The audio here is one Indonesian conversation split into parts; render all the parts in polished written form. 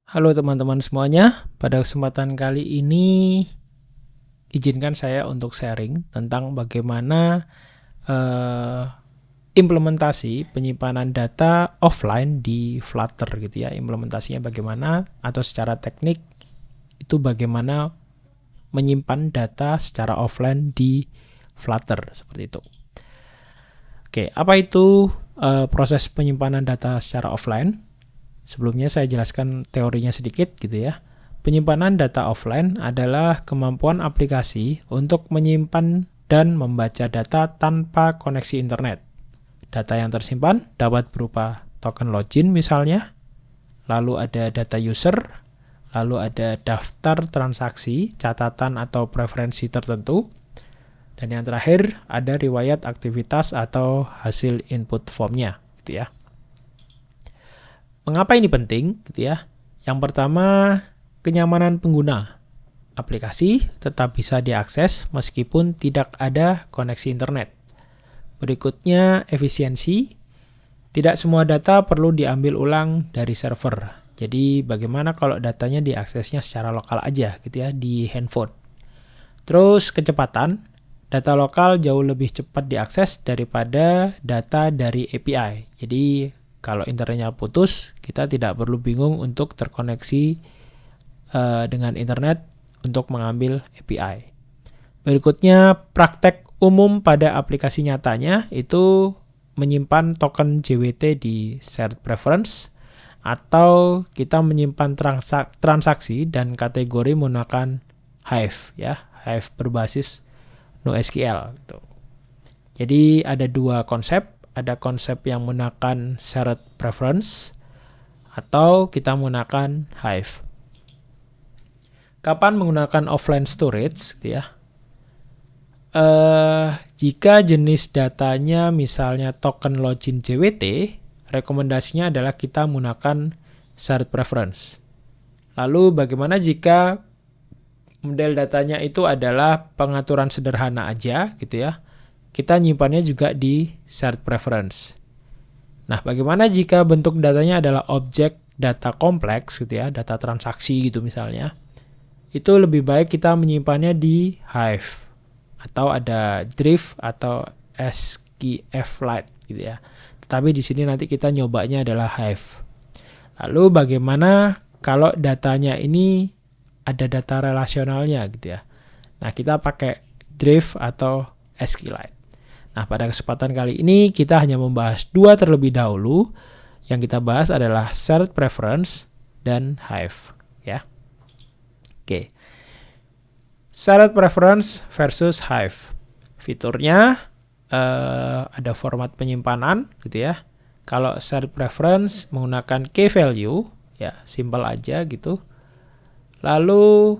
Halo teman-teman semuanya, pada kesempatan kali ini izinkan saya untuk sharing tentang bagaimana eh, implementasi penyimpanan data offline di Flutter gitu ya. Implementasinya bagaimana atau secara teknik itu bagaimana menyimpan data secara offline di Flutter seperti itu. Oke, apa itu proses penyimpanan data secara offline? Sebelumnya saya jelaskan teorinya sedikit gitu ya. Penyimpanan data offline adalah kemampuan aplikasi untuk menyimpan dan membaca data tanpa koneksi internet. Data yang tersimpan dapat berupa token login misalnya, lalu ada data user, lalu ada daftar transaksi, catatan atau preferensi tertentu, dan yang terakhir ada riwayat aktivitas atau hasil input formnya gitu ya. Mengapa ini penting gitu ya? Yang pertama, kenyamanan pengguna. Aplikasi tetap bisa diakses meskipun tidak ada koneksi internet. Berikutnya, efisiensi. Tidak semua data perlu diambil ulang dari server. Jadi bagaimana kalau datanya diaksesnya secara lokal aja gitu ya di handphone. Terus kecepatan. Data lokal jauh lebih cepat diakses daripada data dari API. Jadi kalau internetnya putus, kita tidak perlu bingung untuk terkoneksi dengan internet untuk mengambil API. Berikutnya, praktek umum pada aplikasi nyatanya itu menyimpan token JWT di shared preference atau kita menyimpan transaksi dan kategori menggunakan Hive ya, Hive berbasis NoSQL gitu. Jadi ada dua konsep, ada konsep yang menggunakan shared preference atau kita menggunakan Hive. Kapan menggunakan offline storage gitu ya? Jika jenis datanya misalnya token login JWT, rekomendasinya adalah kita menggunakan shared preference. Lalu bagaimana jika model datanya itu adalah pengaturan sederhana aja gitu ya? Kita nyimpannya juga di shared preference. Nah, bagaimana jika bentuk datanya adalah objek data kompleks gitu ya, data transaksi gitu misalnya? Itu lebih baik kita menyimpannya di Hive atau ada Drift atau SQLite gitu ya. Tetapi di sini nanti kita nyobanya adalah Hive. Lalu bagaimana kalau datanya ini ada data relasionalnya gitu ya. Nah, kita pakai Drift atau SQLite. Nah, pada kesempatan kali ini kita hanya membahas dua terlebih dahulu. Yang kita bahas adalah shared preference dan Hive ya. Oke. Shared preference versus Hive. Fiturnya ada format penyimpanan gitu ya. Kalau shared preference menggunakan key value ya, simple aja gitu. Lalu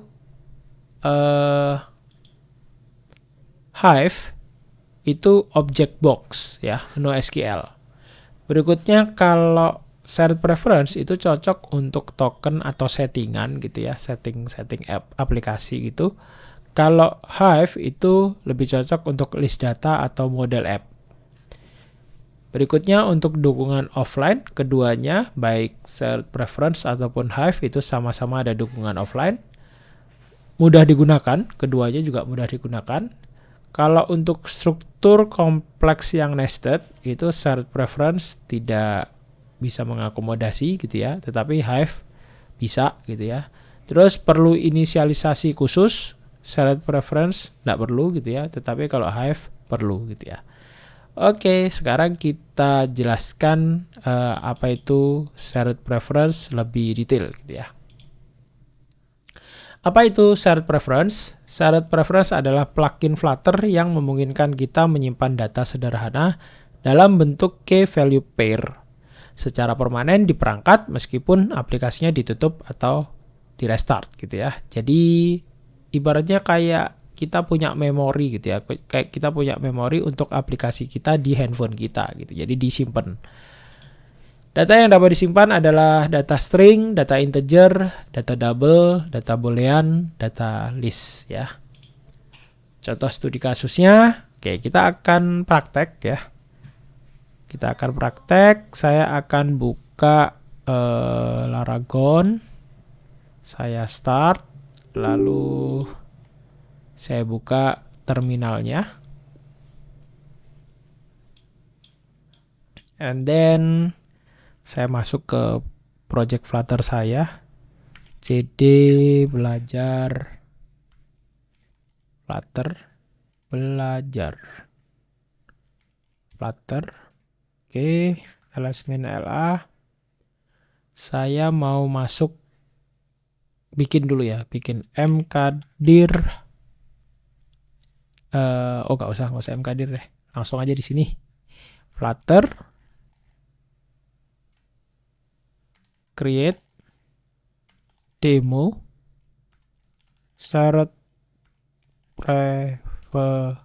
Hive itu object box ya, NoSQL. Berikutnya kalau shared preference itu cocok untuk token atau settingan gitu ya, setting aplikasi gitu. Kalau Hive itu lebih cocok untuk list data atau model app. Berikutnya untuk dukungan offline, keduanya baik shared preference ataupun Hive itu sama-sama ada dukungan offline. Mudah digunakan, keduanya juga mudah digunakan. Kalau untuk struktur kompleks yang nested, itu shared preference tidak bisa mengakomodasi gitu ya, tetapi Hive bisa gitu ya. Terus perlu inisialisasi khusus, shared preference tidak perlu gitu ya, tetapi kalau Hive perlu gitu ya. Oke, sekarang kita jelaskan apa itu shared preference lebih detail gitu ya. Apa itu shared preference? Shared preference adalah plugin Flutter yang memungkinkan kita menyimpan data sederhana dalam bentuk key value pair secara permanen di perangkat meskipun aplikasinya ditutup atau di restart gitu ya. Jadi ibaratnya kayak kita punya memori gitu ya. Kayak kita punya memori untuk aplikasi kita di handphone kita gitu. Jadi disimpan. Data yang dapat disimpan adalah data string, data integer, data double, data boolean, data list ya. Contoh studi kasusnya, oke kita akan praktek ya. Kita akan praktek, saya akan buka Laragon. Saya start, lalu saya buka terminalnya. And then saya masuk ke project Flutter saya. cd belajar Flutter. Oke, ls-la. Saya mau masuk, bikin dulu ya, bikin mkdir. Nggak usah mkdir deh, langsung aja di sini. Flutter, create demo syarat preference.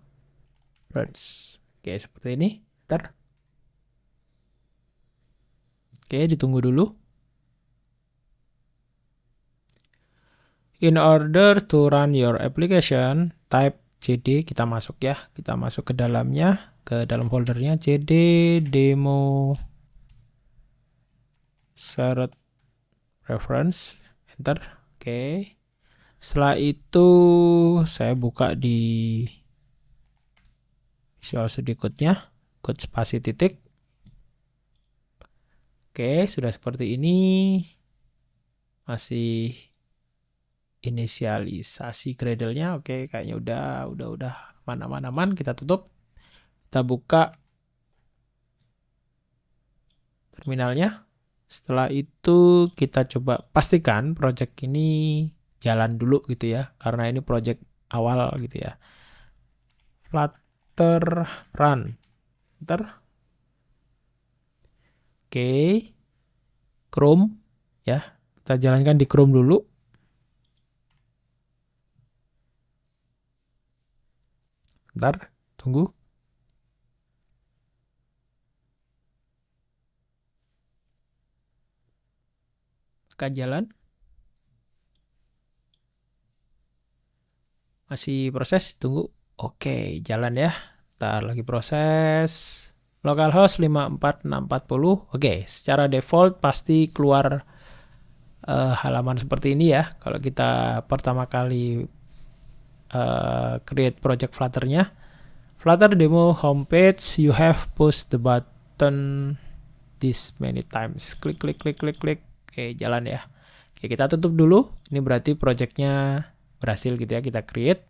Oke, seperti ini. Oke, ditunggu dulu. In order to run your application, type cd, kita masuk ya. Kita masuk ke dalamnya, ke dalam foldernya cd demo syarat preference. Enter. Oke. Setelah itu saya buka di Visual Studio Code-nya, code spasi titik. Oke, sudah seperti ini. Masih inisialisasi Gradle-nya. Oke, kayaknya udah aman. Kita tutup. Kita buka terminalnya. Setelah itu kita coba pastikan project ini jalan dulu gitu ya, karena ini project awal gitu ya. Flutter run. Enter. Oke. Chrome ya. Kita jalankan di Chrome dulu. Bentar, tunggu. Akan jalan. Masih proses, tunggu. Oke, jalan ya. Ntar lagi proses. Localhost 54640. Oke, secara default pasti keluar halaman seperti ini ya. Kalau kita pertama kali create project Flutter-nya. Flutter demo homepage, you have pushed the button this many times. Klik. Oke, jalan ya. Oke, kita tutup dulu. Ini berarti projectnya berhasil gitu ya, kita create.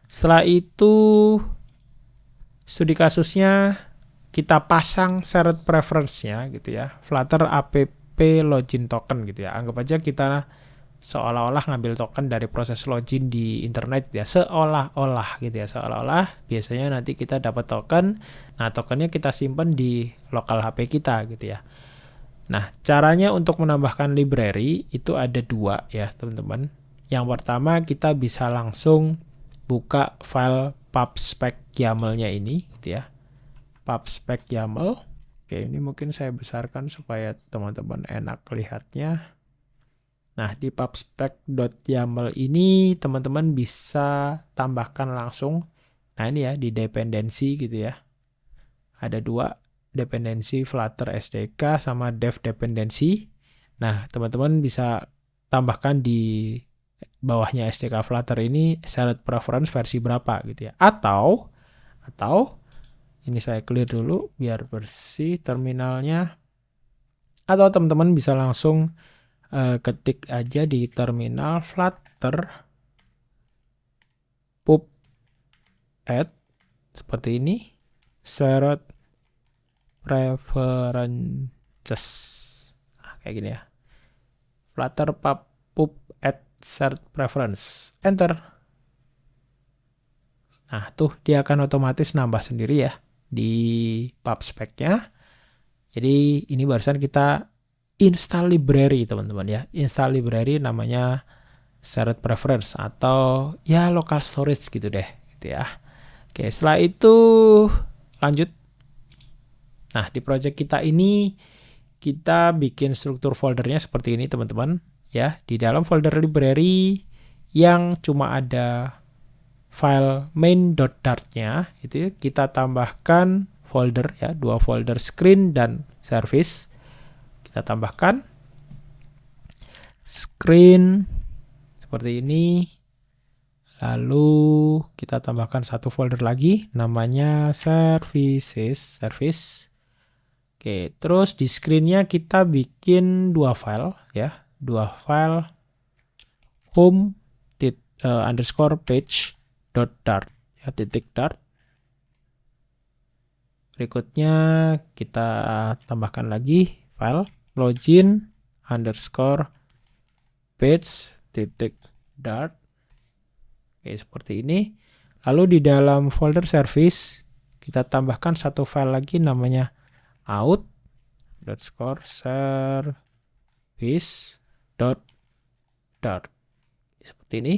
Setelah itu studi kasusnya kita pasang shared preference-nya gitu ya, Flutter app login token gitu ya. Anggap aja kita seolah-olah ngambil token dari proses login di internet ya, seolah-olah gitu ya, seolah-olah biasanya nanti kita dapat token. Nah, tokennya kita simpan di lokal HP kita gitu ya. Nah, caranya untuk menambahkan library itu ada dua ya teman-teman. Yang pertama, kita bisa langsung buka file pubspec YAML-nya ini gitu ya. Pubspec YAML. Oke, ini mungkin saya besarkan supaya teman-teman enak lihatnya. Nah, di pubspec.yaml ini teman-teman bisa tambahkan langsung. Nah, ini ya di dependensi gitu ya. Ada dua dependensi, Flutter SDK sama dev dependensi. Nah, teman-teman bisa tambahkan di bawahnya SDK Flutter ini shared preference versi berapa gitu ya. Atau ini saya clear dulu biar bersih terminalnya. Atau teman-teman bisa langsung ketik aja di terminal Flutter pub add seperti ini shared preferences. Nah, kayak gini ya. Flutter pub add shared preference. Enter. Nah, tuh dia akan otomatis nambah sendiri ya di pubspec-nya. Jadi ini barusan kita install library teman-teman ya. Install library namanya shared preference atau ya local storage gitu deh gitu ya. Oke, setelah itu lanjut. Nah, di project kita ini kita bikin struktur foldernya seperti ini teman-teman ya. Di dalam folder library yang cuma ada file main.dart-nya itu kita tambahkan folder ya, dua folder screen dan service. Kita tambahkan screen seperti ini. Lalu kita tambahkan satu folder lagi, namanya services, service. Oke, terus di screen-nya kita bikin dua file ya, dua file home underscore page dot dart ya, titik dart. Berikutnya kita tambahkan lagi file login underscore page titik dart. Oke, seperti ini. Lalu di dalam folder service kita tambahkan satu file lagi namanya out underscore service dot dart. Seperti ini.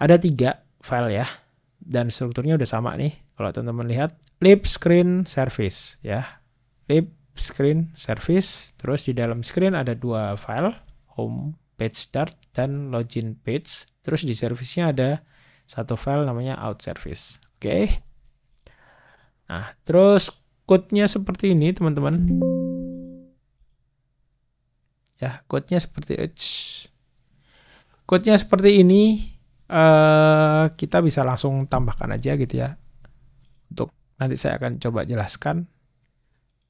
Ada 3 file ya, dan strukturnya udah sama nih. Kalau teman-teman lihat, lib screen service ya, lib screen service. Terus di dalam screen ada 2 file, home page dart dan login page. Terus di service-nya ada satu file namanya out service. Oke. Nah, terus code-nya seperti ini, teman-teman. Ya, code-nya seperti ini. Kita bisa langsung tambahkan aja gitu ya. Untuk nanti saya akan coba jelaskan.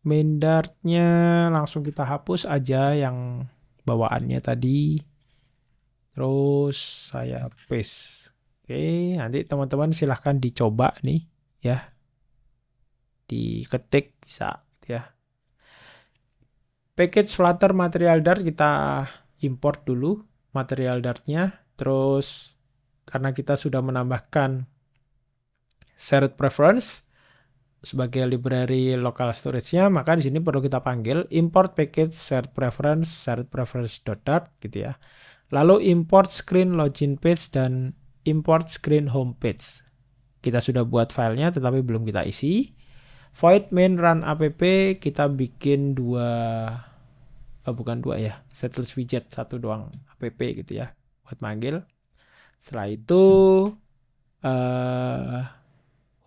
Main dart-nya langsung kita hapus aja yang bawaannya tadi. Terus saya paste. Oke, nanti teman-teman silahkan dicoba nih ya. Diketik bisa ya. Package Flutter Material Dart kita import dulu material Dart-nya. Terus karena kita sudah menambahkan shared preference sebagai library local storage-nya, maka di sini perlu kita panggil import package shared preference.dart gitu ya. Lalu import screen login page dan import screen home page. Kita sudah buat filenya tetapi belum kita isi. Void main run app kita bikin bukan dua ya, stateless widget satu doang app gitu ya buat manggil. Setelah itu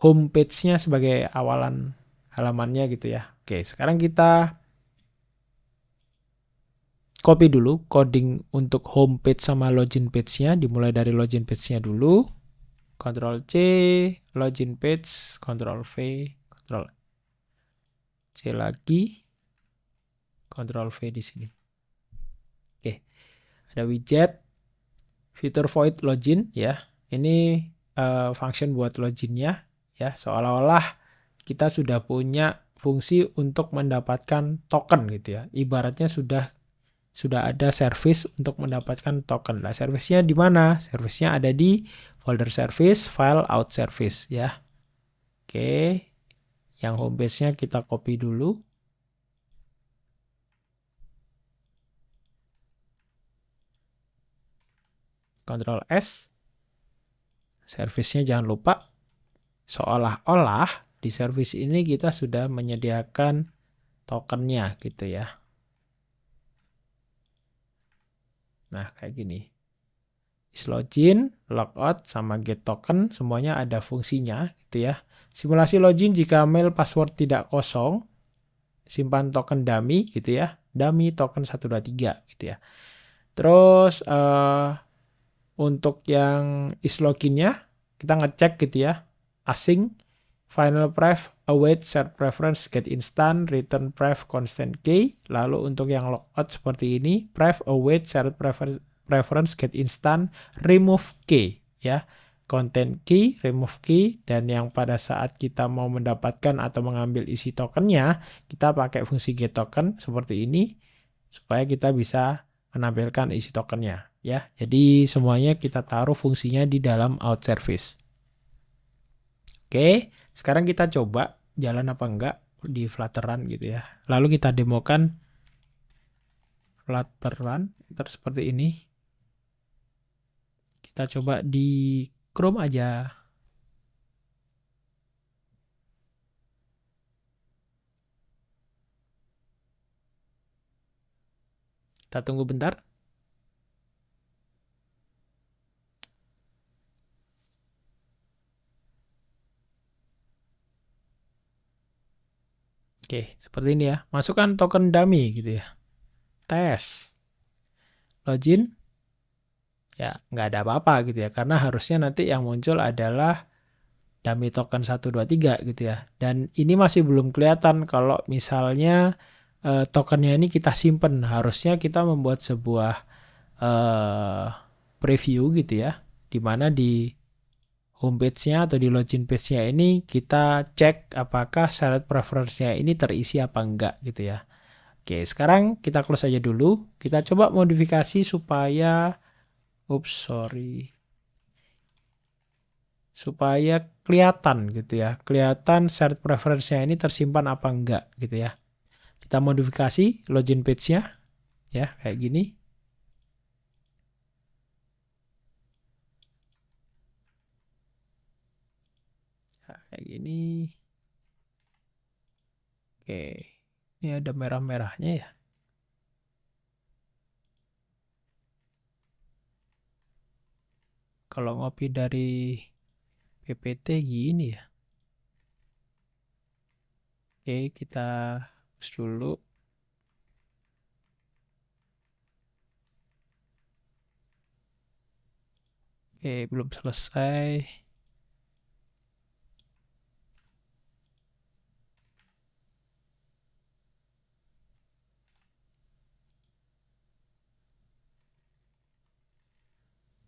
home page-nya sebagai awalan halamannya gitu ya. Oke, sekarang kita copy dulu coding untuk home page sama login page-nya. Dimulai dari login page-nya dulu. Ctrl C, login page, Ctrl V, Ctrl C lagi, Ctrl V di sini. Oke, ada widget, fitur void login ya. Ini function buat loginnya ya, seolah-olah kita sudah punya fungsi untuk mendapatkan token gitu ya. Ibaratnya sudah ada service untuk mendapatkan token. Nah, service-nya di mana? Service-nya ada di folder service, file out service ya. Oke. Yang home base-nya kita copy dulu. Ctrl S. Service-nya jangan lupa. Seolah-olah di service ini kita sudah menyediakan tokennya gitu ya. Nah, kayak gini. Islogin, logout, sama get token, semuanya ada fungsinya gitu ya. Simulasi login jika mail password tidak kosong, simpan token dummy gitu ya. Dummy token 123 gitu ya. Terus untuk yang isloginnya, kita ngecek gitu ya. Async, final pref, await, set preference, get instant, return pref, constant key. Lalu untuk yang logout seperti ini, pref, await, set preference, get instant, remove key ya. Content key, remove key, dan yang pada saat kita mau mendapatkan atau mengambil isi tokennya, kita pakai fungsi get token seperti ini supaya kita bisa menampilkan isi tokennya ya. Jadi semuanya kita taruh fungsinya di dalam out service. Oke, sekarang kita coba jalan apa enggak di Flutter Run gitu ya. Lalu kita demokan Flutter Run seperti ini. Kita coba di Chrome aja. Kita tunggu bentar. Oke, seperti ini ya. Masukkan token dummy gitu ya. Tes. Login. ya nggak ada apa-apa gitu ya, karena harusnya nanti yang muncul adalah dummy token 123 gitu ya. Dan ini masih belum kelihatan kalau misalnya tokennya ini kita simpen. Harusnya kita membuat sebuah preview gitu ya, di mana di homepage-nya atau di login page-nya ini kita cek apakah shared preference-nya ini terisi apa enggak gitu ya. Oke, sekarang kita close aja dulu. Kita coba modifikasi supaya supaya kelihatan gitu ya. Kelihatan shared preference-nya ini tersimpan apa enggak gitu ya. Kita modifikasi login page-nya ya, kayak gini. Nah, kayak gini. Oke. Ini ada merah-merahnya ya. Kalau ngopi dari PPT gini ya. Oke, kita hapus dulu. Oke, belum selesai.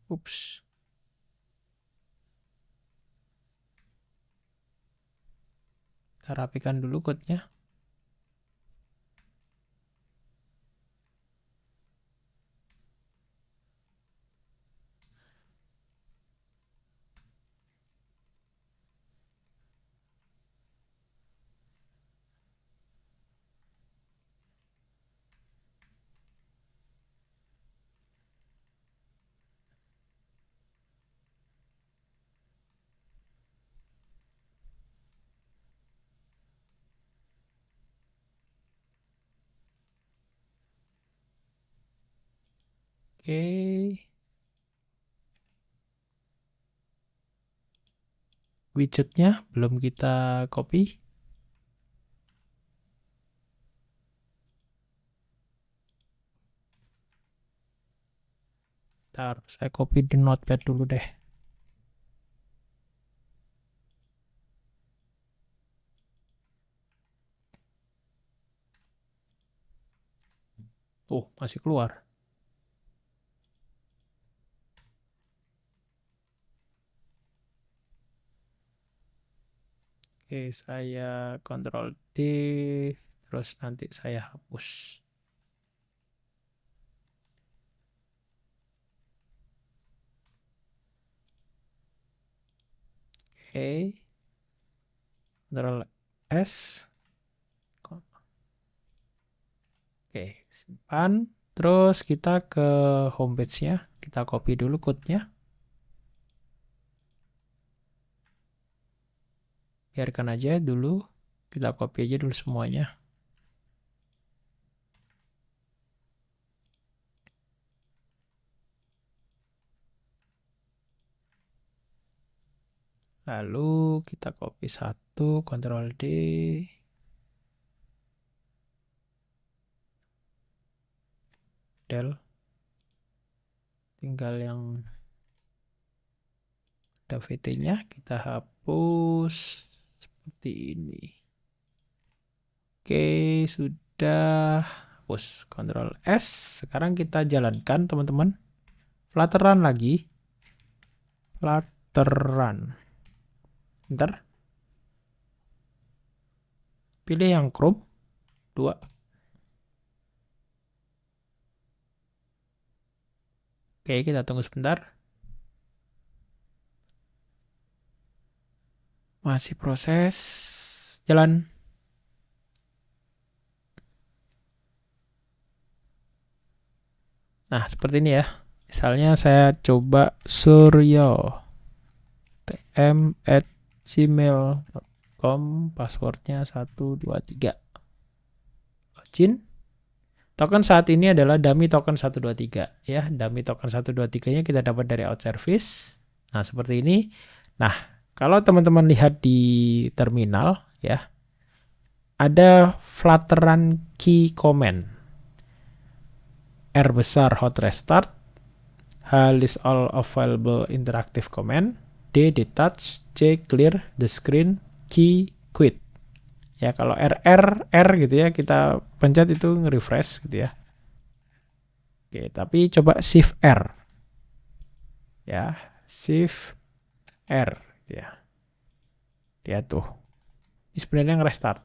Ups. Kita rapikan dulu code-nya. Oke. Widgetnya belum kita copy. Ntar saya copy di notepad dulu deh. Oh, masih keluar. Oke, saya Ctrl D, terus nanti saya hapus. Oke, Ctrl S. Oke, simpan. Terus kita ke homepage-nya. Kita copy dulu code-nya. Biarkan aja dulu. Kita copy aja dulu semuanya. Lalu kita copy satu, Ctrl D. Del. Tinggal yang ada VT-nya kita hapus seperti ini. Oke, sudah hapus. Ctrl S. Sekarang kita jalankan, teman-teman. Flutter run lagi. Flutter run. Bentar. Pilih yang Chrome 2. Oke, kita tunggu sebentar. Masih proses. Jalan. Nah, seperti ini ya. Misalnya saya coba suryo@gmail.com, passwordnya 123. Login. Token saat ini adalah dummy token 123 ya. Dummy token 123-nya kita dapat dari out service. Nah, seperti ini. Nah, kalau teman-teman lihat di terminal ya, ada Flutter run key command. R besar hot restart, H. List all available interactive command. D. Detach. C. Clear the screen. Q. Quit. Ya, kalau R gitu ya, kita pencet itu nge-refresh gitu ya. Oke, tapi coba Shift R. Ya, Shift R gitu ya. Lihat tuh. Ini sebenarnya nge-restart.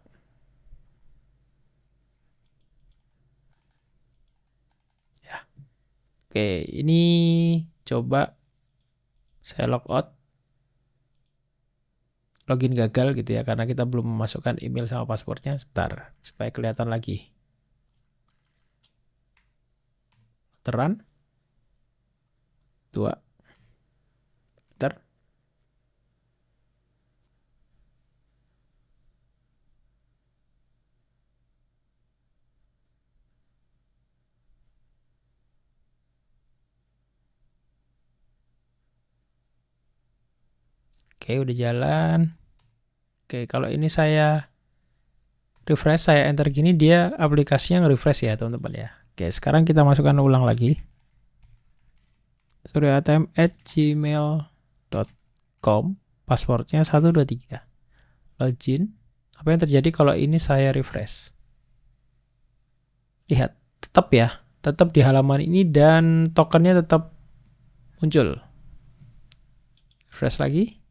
Ya. Oke, ini coba saya logout. Login gagal gitu ya, karena kita belum memasukkan email sama passwordnya. Sebentar, supaya kelihatan lagi. Run. 2. Bentar. Oke, udah jalan. Oke, kalau ini saya refresh, saya enter gini, dia aplikasinya nge-refresh ya teman-teman ya. Oke, sekarang kita masukkan ulang lagi. suryaatm@gmail.com, passwordnya 123. Login. Apa yang terjadi kalau ini saya refresh? Lihat, tetap ya, tetap di halaman ini dan tokennya tetap muncul. Refresh lagi.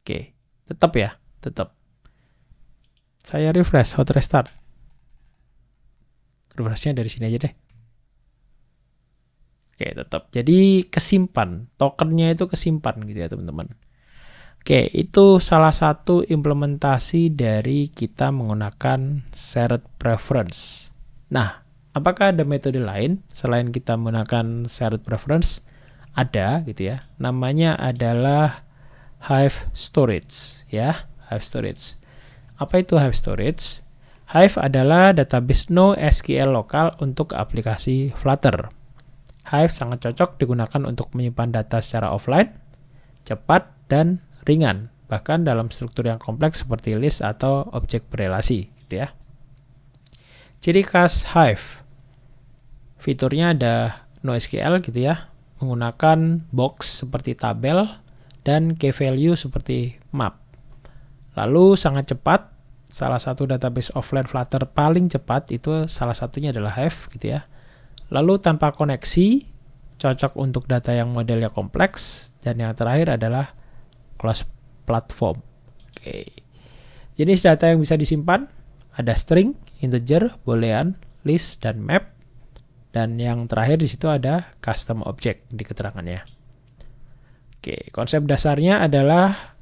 Oke, tetap ya, tetap. Saya refresh, hot restart. Refreshnya dari sini aja deh. Oke, tetap. Jadi kesimpan, tokennya itu kesimpan gitu ya teman-teman. Oke, itu salah satu implementasi dari kita menggunakan shared preference. Nah, apakah ada metode lain selain kita menggunakan shared preference? Ada gitu ya. Namanya adalah Hive Storage ya, Hive Storage. Apa itu Hive Storage? Hive adalah database NoSQL lokal untuk aplikasi Flutter. Hive sangat cocok digunakan untuk menyimpan data secara offline, cepat, dan ringan, bahkan dalam struktur yang kompleks seperti list atau objek berelasi, gitu ya. Ciri khas Hive, fiturnya ada NoSQL gitu ya, menggunakan box seperti tabel dan key value seperti map. Lalu sangat cepat, salah satu database offline Flutter paling cepat itu salah satunya adalah Hive gitu ya. Lalu tanpa koneksi, cocok untuk data yang modelnya kompleks, dan yang terakhir adalah closed platform. Oke. Jenis data yang bisa disimpan ada string, integer, boolean, list, dan map. Dan yang terakhir di situ ada custom object di keterangannya. Oke, konsep dasarnya adalah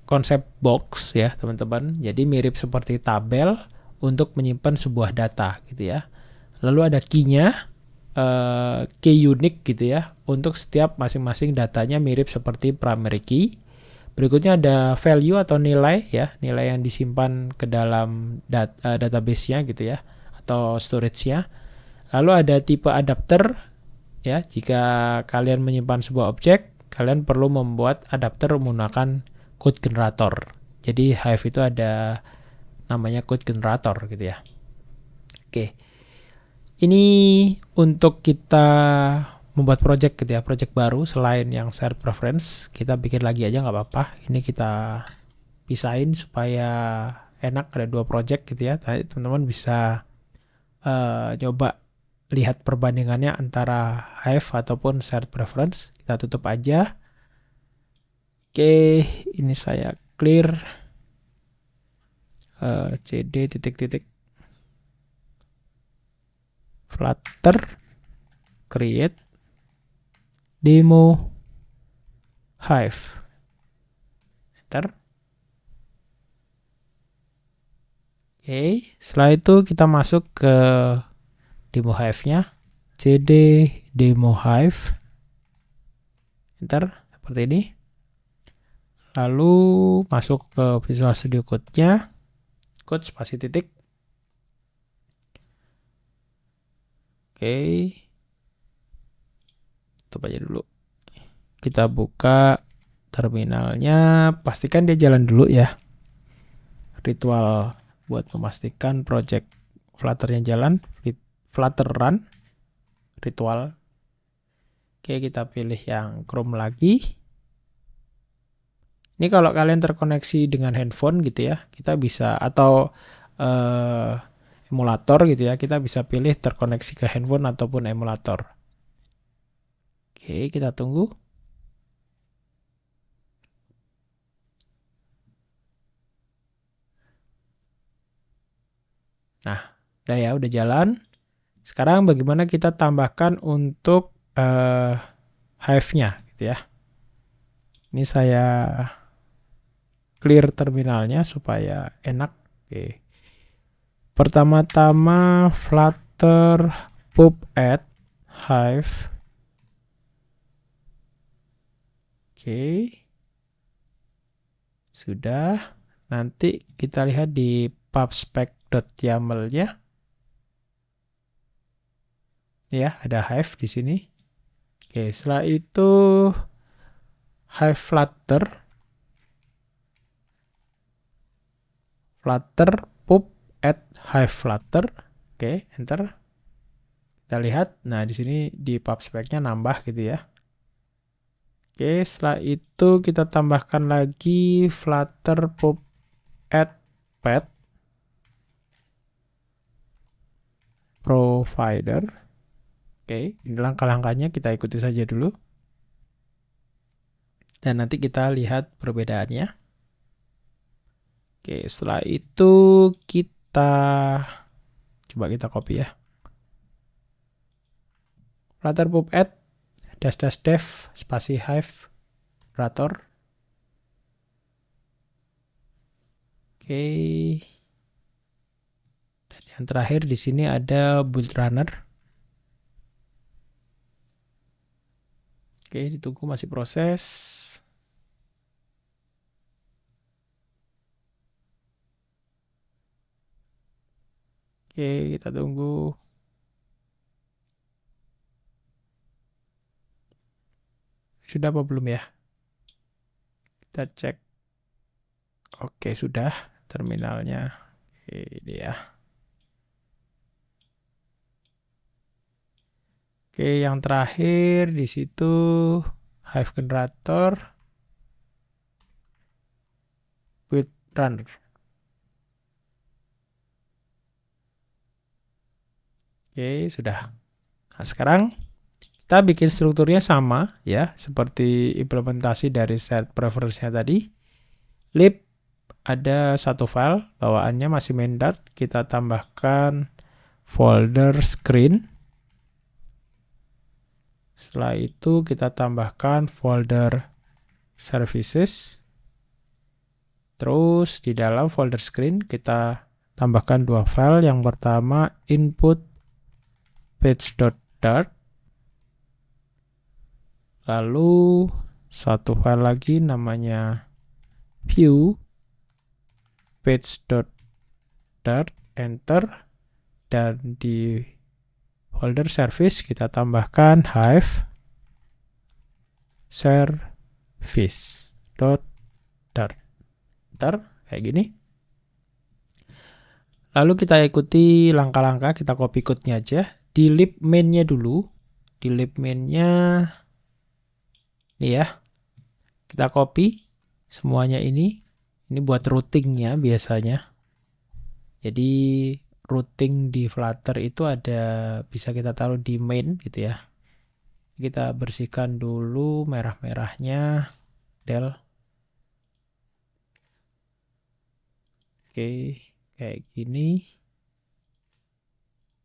konsep box ya teman-teman. Jadi mirip seperti tabel untuk menyimpan sebuah data gitu ya. Lalu ada key-nya, key unique gitu ya. Untuk setiap masing-masing datanya mirip seperti primary key. Berikutnya ada value atau nilai ya, nilai yang disimpan ke dalam database-nya gitu ya, atau storage-nya. Lalu ada tipe adapter ya, jika kalian menyimpan sebuah objek, kalian perlu membuat adapter menggunakan code generator. Jadi Hive itu ada namanya code generator gitu ya. Oke. Ini untuk kita membuat project gitu ya, project baru selain yang shared preference, kita bikin lagi aja nggak apa-apa. Ini kita pisahin supaya enak, ada 2 project gitu ya. Tadi teman-teman bisa coba lihat perbandingannya antara Hive ataupun shared preference. Kita tutup aja. Oke, ini saya clear cd titik-titik Flutter create demo Hive. Enter. Oke, setelah itu kita masuk ke demo Hive-nya. cd demo Hive. Enter, seperti ini. Lalu masuk ke Visual Studio Code-nya. Code spasi titik. Oke. Tutup aja dulu. Kita buka terminalnya, pastikan dia jalan dulu ya. Ritual buat memastikan project Flutter-nya jalan, Flutter run, ritual. Oke, kita pilih yang Chrome lagi. Ini kalau kalian terkoneksi dengan handphone gitu ya, kita bisa, atau emulator gitu ya, kita bisa pilih terkoneksi ke handphone ataupun emulator. Oke, kita tunggu. Nah, udah jalan. Sekarang bagaimana kita tambahkan untuk Hive-nya gitu ya. Ini saya clear terminalnya supaya enak. Oke. Pertama-tama flutter pub add Hive. Oke. Sudah. Nanti kita lihat di pubspec.yaml-nya. Ya, ada Hive di sini. Oke, setelah itu Hive flutter pub add Hive flutter. Oke, enter. Kita lihat. Nah, di sini di pubspec-nya nambah gitu ya. Oke, setelah itu kita tambahkan lagi flutter pub add path provider. Oke, ini langkah-langkahnya kita ikuti saja dulu. Dan nanti kita lihat perbedaannya. Oke, setelah itu kita coba kita copy ya. Flutter pub add --dev spasi Hive operator. Oke. Dan yang terakhir di sini ada build runner. Oke, ditunggu masih proses. Oke, kita tunggu. Sudah apa belum ya? Kita cek. Oke, sudah terminalnya. Oke, ini ya. Oke, yang terakhir di situ Hive generator build runner. Oke, sudah. Nah, sekarang kita bikin strukturnya sama ya, seperti implementasi dari set preference-nya tadi. Lib ada satu file, bawaannya masih main.dart. Kita tambahkan folder screen. Setelah itu kita tambahkan folder services. Terus di dalam folder screen kita tambahkan dua file. Yang pertama input page.dart. Lalu satu file lagi namanya view page.dart, enter. Dan di folder service kita tambahkan Hive service.dart. Enter, kayak gini. Lalu kita ikuti langkah-langkah, kita copy code-nya aja. Di lib main-nya dulu. Di lib main-nya ini ya. Kita copy semuanya ini. Ini buat routing-nya biasanya. Jadi routing di Flutter itu ada, bisa kita taruh di main gitu ya. Kita bersihkan dulu merah-merahnya. Del. Oke, kayak gini.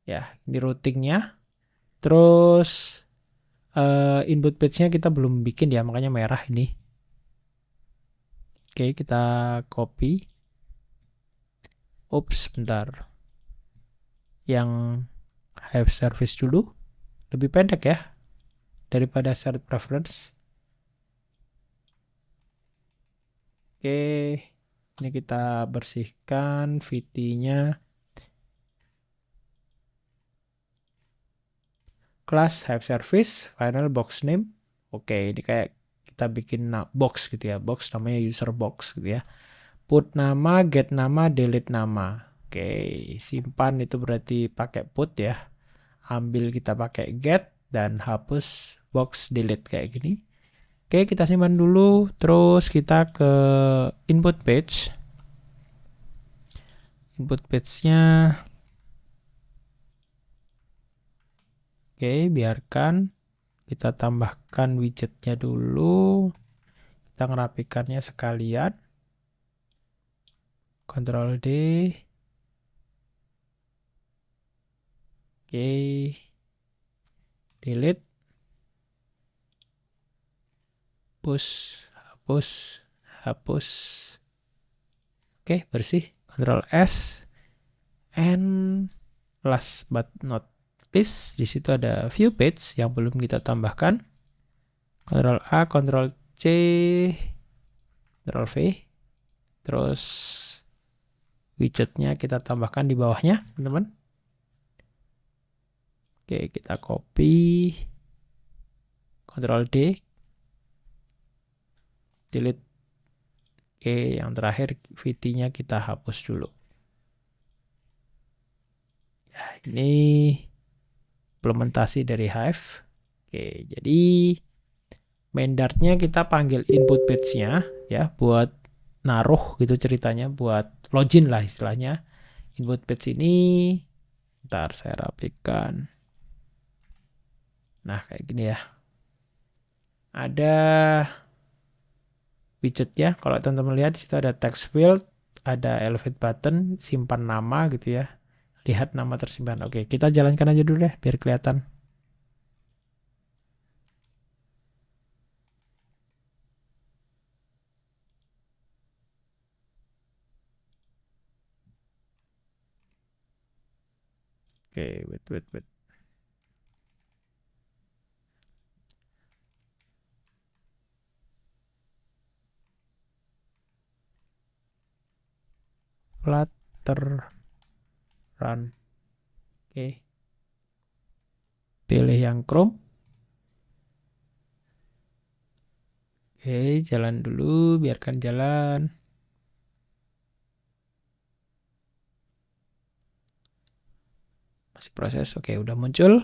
Ya, ini routingnya. Terus input page-nya kita belum bikin ya, makanya merah ini. Oke, kita copy. Ups, bentar. Yang Hive service dulu. Lebih pendek ya daripada set preference. Oke, ini kita bersihkan VT-nya. Class Hive service, final box name. Oke, ini kayak kita bikin box gitu ya. Box namanya user box gitu ya. Put nama, get nama, delete nama. Oke, simpan itu berarti pakai put ya. Ambil kita pakai get dan hapus box delete kayak gini. Oke, kita simpan dulu, terus kita ke input page. Input page-nya, oke, biarkan kita tambahkan widgetnya dulu. Kita ngerapikannya sekalian. Ctrl D. Oke. Delete. Hapus. Oke, bersih. Ctrl S. And last but not least, di situ ada view page yang belum kita tambahkan. Ctrl A, Ctrl C, Ctrl V. Terus widgetnya kita tambahkan di bawahnya, teman-teman. Oke, kita copy. Ctrl D. Delete. Oke, yang terakhir VT-nya kita hapus dulu. Ya, ini implementasi dari Hive. Oke, jadi main Dart-nya kita panggil input page-nya ya buat naruh gitu ceritanya, buat login lah istilahnya. Input page ini ntar saya rapikan. Nah, kayak gini ya. Ada widgetnya. Kalau teman-teman lihat di situ ada text field, ada elevate button, simpan nama gitu ya. Lihat nama tersimpan. Oke, kita jalankan aja dulu deh biar kelihatan. Oke, wait. Flutter run. Oke. Pilih yang Chrome. Oke, jalan dulu, biarkan jalan. Masih proses. Oke, udah muncul.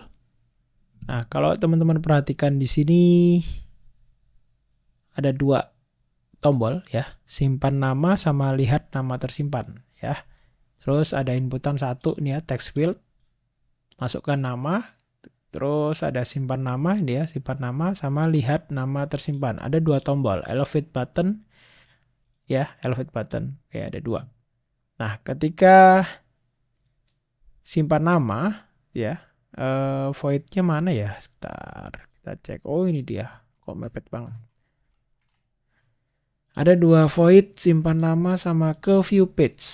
Nah, kalau teman-teman perhatikan di sini ada dua tombol ya, simpan nama sama lihat nama tersimpan ya. Terus ada inputan satu nih ya, text field, masukkan nama, terus ada simpan nama ini ya, simpan nama sama lihat nama tersimpan. Ada dua tombol, elevate button ya, elevate button. Oke, ada dua. Nah, ketika simpan nama ya, void-nya mana ya? Sebentar, kita cek. Oh, ini dia. Kok mepet banget. Ada dua void, simpan nama sama ke view page.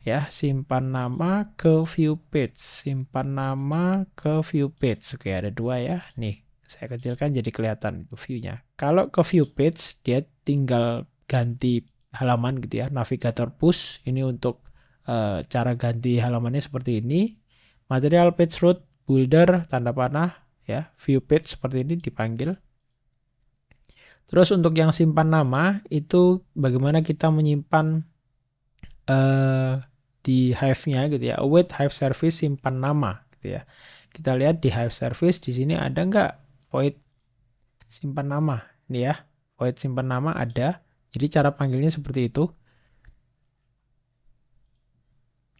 Ya, simpan nama ke view page. Simpan nama ke view page. Oke, ada dua ya. Nih, saya kecilkan jadi kelihatan view-nya. Kalau ke view page, dia tinggal ganti halaman gitu ya. Navigator push, ini untuk cara ganti halamannya seperti ini. Material page root, builder, tanda panah, ya. View page seperti ini dipanggil. Terus untuk yang simpan nama, itu bagaimana kita menyimpan di Hive-nya gitu ya. Await Hive service simpan nama gitu ya. Kita lihat di Hive service di sini ada nggak void simpan nama? Ini ya, void simpan nama ada. Jadi cara panggilnya seperti itu.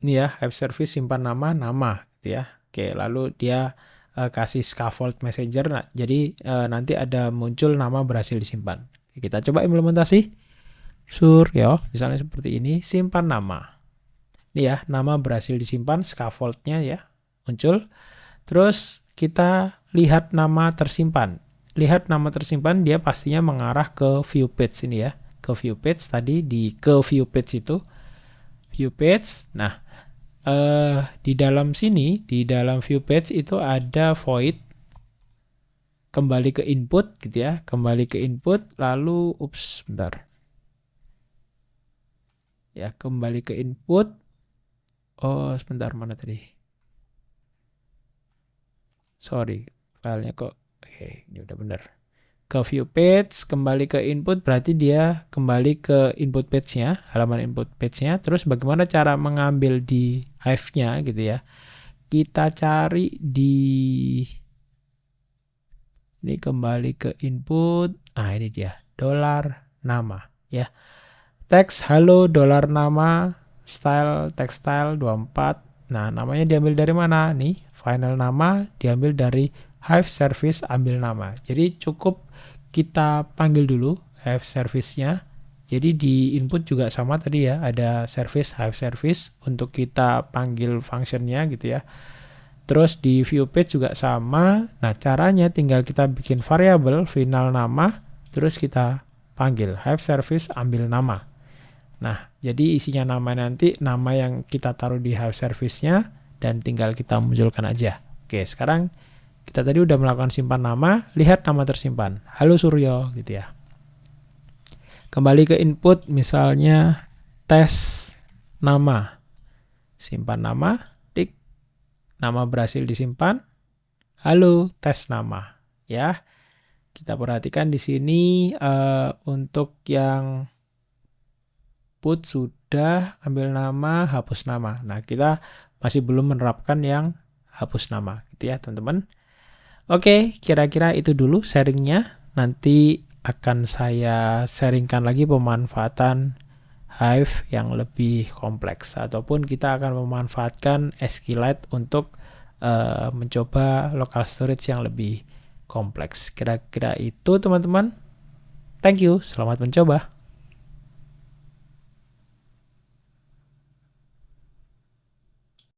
Ini ya, Hive service simpan nama gitu ya. Oke, lalu dia kasih scaffold messenger. Nah, jadi nanti ada muncul nama berhasil disimpan. Oke, kita coba implementasi. Ya, misalnya seperti ini, simpan nama. Ini ya, nama berhasil disimpan, scaffoldnya ya, muncul. Terus kita lihat nama tersimpan. Lihat nama tersimpan, dia pastinya mengarah ke view page ini ya. Ke view page tadi, ke view page itu. View page, nah di dalam sini, di dalam view page itu ada void. Kembali ke input gitu ya. Kembali ke input, lalu, bentar. Ya, kembali ke input. Oh, sebentar, mana tadi? Sorry, filenya kok. Oke, ini udah benar. Ke view page, kembali ke input, berarti dia kembali ke input page-nya, halaman input page-nya. Terus bagaimana cara mengambil di Hive-nya gitu ya. Kita cari di Ini kembali ke input. Ah, ini dia, dolar nama ya. Teks halo dolar nama, style text style 24. Nah, namanya diambil dari mana? Nih, final nama diambil dari Hive service ambil nama. Jadi cukup kita panggil dulu Hive service-nya. Jadi di input juga sama tadi ya, ada service Hive service untuk kita panggil functionnya gitu ya. Terus di view page juga sama. Nah, caranya tinggal kita bikin variabel final nama, terus kita panggil Hive service ambil nama. Nah, jadi isinya nama nanti nama yang kita taruh di Hive service-nya dan tinggal kita munculkan aja. Oke, sekarang kita tadi udah melakukan simpan nama, lihat nama tersimpan. Halo Suryo gitu ya. Kembali ke input misalnya tes nama. Simpan nama, tik. Nama berhasil disimpan. Halo tes nama ya. Kita perhatikan di sini untuk yang put sudah ambil nama, hapus nama. Nah, kita masih belum menerapkan yang hapus nama gitu ya, teman-teman. Oke, kira-kira itu dulu sharingnya. Nanti akan saya sharingkan lagi pemanfaatan Hive yang lebih kompleks. Ataupun kita akan memanfaatkan SQLite untuk mencoba local storage yang lebih kompleks. Kira-kira itu teman-teman. Thank you, selamat mencoba.